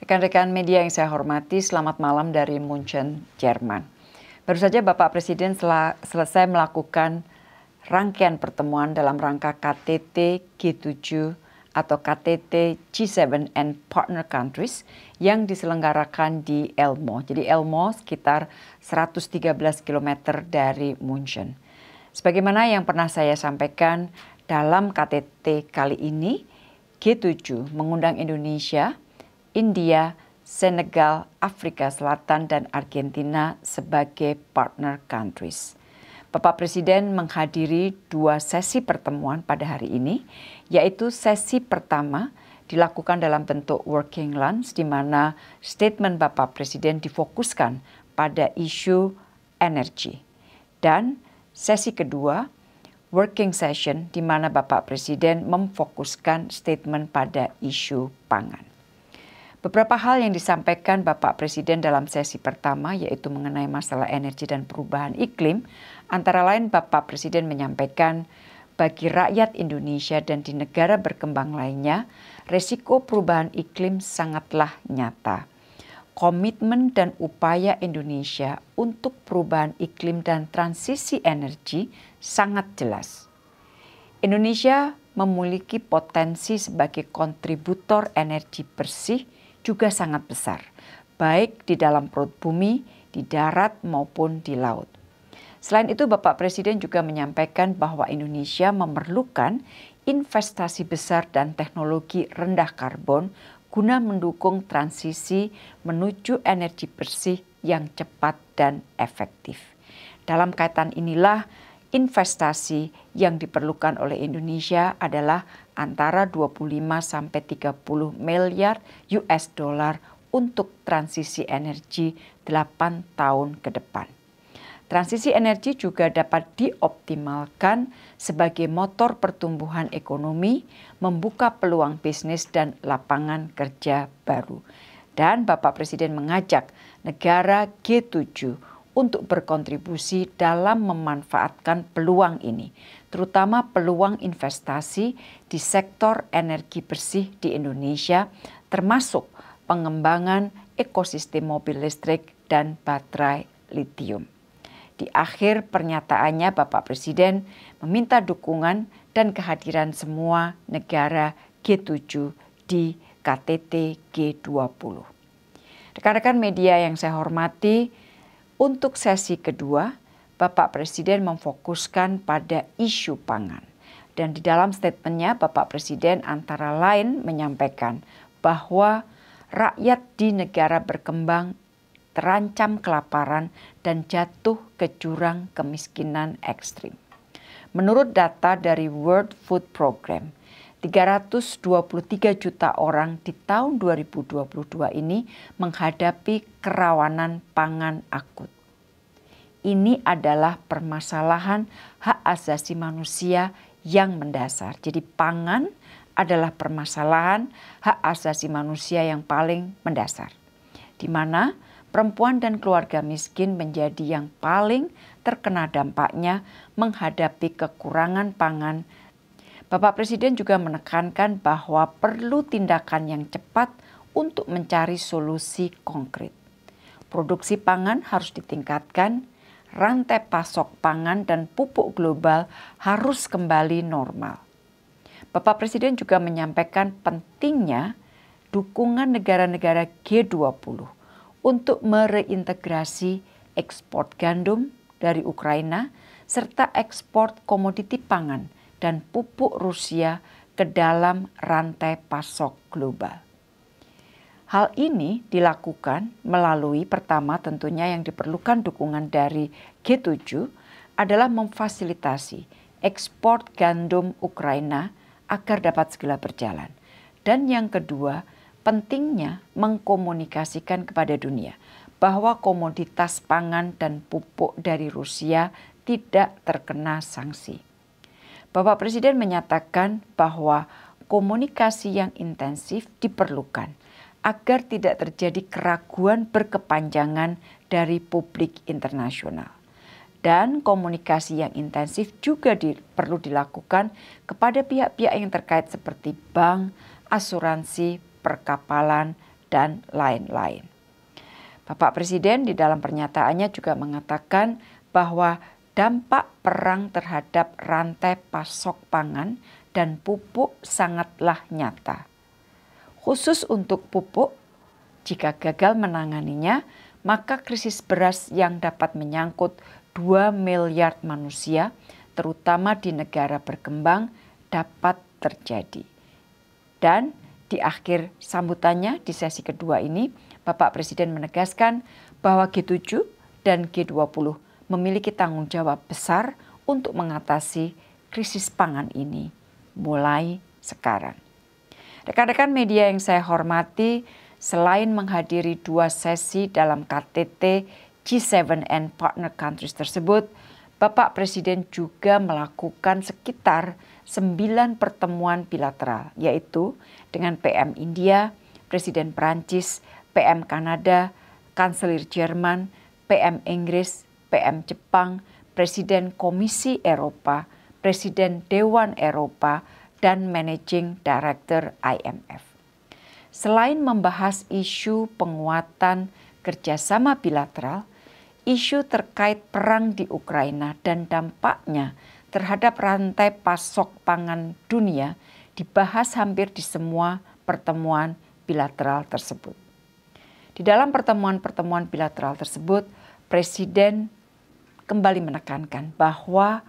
Rekan-rekan media yang saya hormati, selamat malam dari München, Jerman. Baru saja Bapak Presiden selesai melakukan rangkaian pertemuan dalam rangka KTT G7 atau KTT G7 and Partner Countries yang diselenggarakan di Elmo. Jadi Elmo sekitar 113 km dari München. Sebagaimana yang pernah saya sampaikan dalam KTT kali ini, G7 mengundang Indonesia, India, Senegal, Afrika Selatan, dan Argentina sebagai partner countries. Bapak Presiden menghadiri dua sesi pertemuan pada hari ini, yaitu sesi pertama dilakukan dalam bentuk working lunch, di mana statement Bapak Presiden difokuskan pada isu energi. Dan sesi kedua, working session, di mana Bapak Presiden memfokuskan statement pada isu pangan. Beberapa hal yang disampaikan Bapak Presiden dalam sesi pertama, yaitu mengenai masalah energi dan perubahan iklim, antara lain Bapak Presiden menyampaikan bagi rakyat Indonesia dan di negara berkembang lainnya, resiko perubahan iklim sangatlah nyata. Komitmen dan upaya Indonesia untuk perubahan iklim dan transisi energi sangat jelas. Indonesia memiliki potensi sebagai kontributor energi bersih juga sangat besar, baik di dalam perut bumi, di darat maupun di laut. Selain itu, Bapak Presiden juga menyampaikan bahwa Indonesia memerlukan investasi besar dan teknologi rendah karbon guna mendukung transisi menuju energi bersih yang cepat dan efektif. Dalam kaitan inilah, investasi yang diperlukan oleh Indonesia adalah antara 25 sampai 30 miliar US dollar untuk transisi energi 8 tahun ke depan. Transisi energi juga dapat dioptimalkan sebagai motor pertumbuhan ekonomi, membuka peluang bisnis dan lapangan kerja baru. Dan Bapak Presiden mengajak negara G7 untuk berkontribusi dalam memanfaatkan peluang ini, terutama peluang investasi di sektor energi bersih di Indonesia, termasuk pengembangan ekosistem mobil listrik dan baterai litium. Di akhir pernyataannya, Bapak Presiden meminta dukungan dan kehadiran semua negara G7 di KTT G20. Rekan-rekan media yang saya hormati, untuk sesi kedua, Bapak Presiden memfokuskan pada isu pangan. Dan di dalam statementnya, Bapak Presiden antara lain menyampaikan bahwa rakyat di negara berkembang terancam kelaparan dan jatuh ke jurang kemiskinan ekstrim. Menurut data dari World Food Program, 323 juta orang di tahun 2022 ini menghadapi kerawanan pangan akut. Ini adalah permasalahan hak asasi manusia yang mendasar. Jadi pangan adalah permasalahan hak asasi manusia yang paling mendasar, di mana perempuan dan keluarga miskin menjadi yang paling terkena dampaknya menghadapi kekurangan pangan. Bapak Presiden juga menekankan bahwa perlu tindakan yang cepat untuk mencari solusi konkret. Produksi pangan harus ditingkatkan, rantai pasok pangan dan pupuk global harus kembali normal. Bapak Presiden juga menyampaikan pentingnya dukungan negara-negara G20 untuk mereintegrasi ekspor gandum dari Ukraina serta ekspor komoditi pangan dan pupuk Rusia ke dalam rantai pasok global. Hal ini dilakukan melalui pertama tentunya yang diperlukan dukungan dari G7 adalah memfasilitasi ekspor gandum Ukraina agar dapat segera berjalan. Dan yang kedua, pentingnya mengkomunikasikan kepada dunia bahwa komoditas pangan dan pupuk dari Rusia tidak terkena sanksi. Bapak Presiden menyatakan bahwa komunikasi yang intensif diperlukan agar tidak terjadi keraguan berkepanjangan dari publik internasional. Dan komunikasi yang intensif juga perlu dilakukan kepada pihak-pihak yang terkait seperti bank, asuransi, perkapalan, dan lain-lain. Bapak Presiden di dalam pernyataannya juga mengatakan bahwa dampak perang terhadap rantai pasok pangan dan pupuk sangatlah nyata. Khusus untuk pupuk, jika gagal menanganinya, maka krisis beras yang dapat menyangkut 2 miliar manusia, terutama di negara berkembang, dapat terjadi. Dan di akhir sambutannya di sesi kedua ini, Bapak Presiden menegaskan bahwa G7 dan G20 memiliki tanggung jawab besar untuk mengatasi krisis pangan ini mulai sekarang. Rekan-rekan media yang saya hormati, selain menghadiri 2 sesi dalam KTT G7 and Partner Countries tersebut, Bapak Presiden juga melakukan sekitar 9 pertemuan bilateral, yaitu dengan PM India, Presiden Prancis, PM Kanada, Kanselir Jerman, PM Inggris, PM Jepang, Presiden Komisi Eropa, Presiden Dewan Eropa, dan Managing Director IMF. Selain membahas isu penguatan kerjasama bilateral, isu terkait perang di Ukraina dan dampaknya terhadap rantai pasok pangan dunia dibahas hampir di semua pertemuan bilateral tersebut. Di dalam pertemuan-pertemuan bilateral tersebut, Presiden kembali menekankan bahwa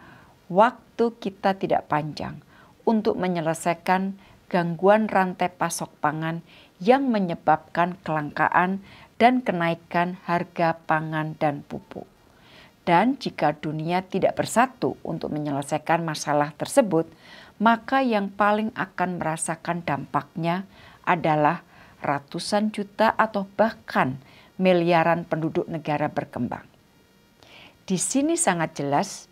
waktu kita tidak panjang untuk menyelesaikan gangguan rantai pasok pangan yang menyebabkan kelangkaan dan kenaikan harga pangan dan pupuk. Dan jika dunia tidak bersatu untuk menyelesaikan masalah tersebut, maka yang paling akan merasakan dampaknya adalah ratusan juta atau bahkan miliaran penduduk negara berkembang. Di sini sangat jelas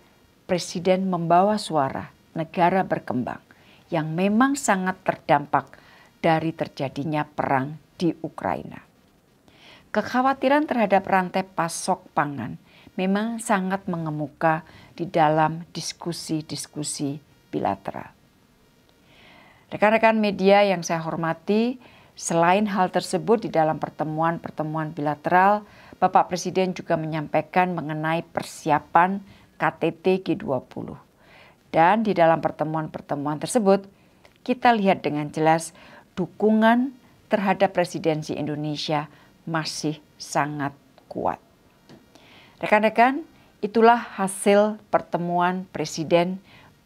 Presiden membawa suara negara berkembang yang memang sangat terdampak dari terjadinya perang di Ukraina. Kekhawatiran terhadap rantai pasok pangan memang sangat mengemuka di dalam diskusi-diskusi bilateral. Rekan-rekan media yang saya hormati, selain hal tersebut di dalam pertemuan-pertemuan bilateral, Bapak Presiden juga menyampaikan mengenai persiapan KTT G20. Dan di dalam pertemuan-pertemuan tersebut, kita lihat dengan jelas dukungan terhadap presidensi Indonesia masih sangat kuat. Rekan-rekan, itulah hasil pertemuan Presiden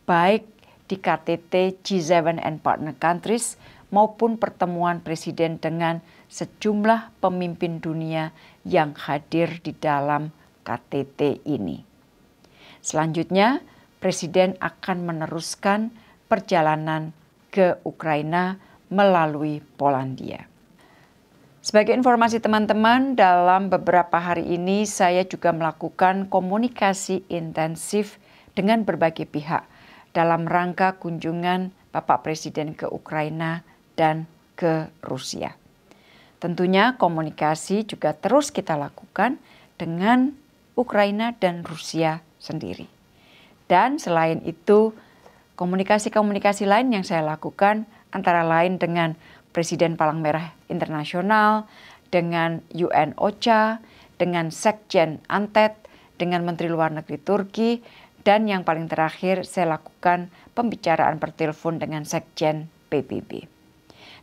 baik di KTT G7 and Partner Countries maupun pertemuan Presiden dengan sejumlah pemimpin dunia yang hadir di dalam KTT ini. Selanjutnya, Presiden akan meneruskan perjalanan ke Ukraina melalui Polandia. Sebagai informasi teman-teman, dalam beberapa hari ini saya juga melakukan komunikasi intensif dengan berbagai pihak dalam rangka kunjungan Bapak Presiden ke Ukraina dan ke Rusia. Tentunya komunikasi juga terus kita lakukan dengan Ukraina dan Rusia sendiri. Dan selain itu, komunikasi-komunikasi lain yang saya lakukan antara lain dengan Presiden Palang Merah Internasional, dengan UN OCHA, dengan Sekjen Antet, dengan Menteri Luar Negeri Turki, dan yang paling terakhir saya lakukan pembicaraan per telepon dengan Sekjen PBB.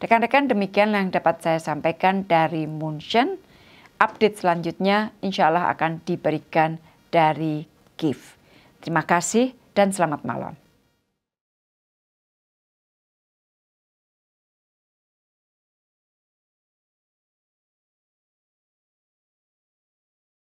Rekan-rekan, demikian yang dapat saya sampaikan dari München. Update selanjutnya insya Allah akan diberikan dari Kiev. Terima kasih dan selamat malam.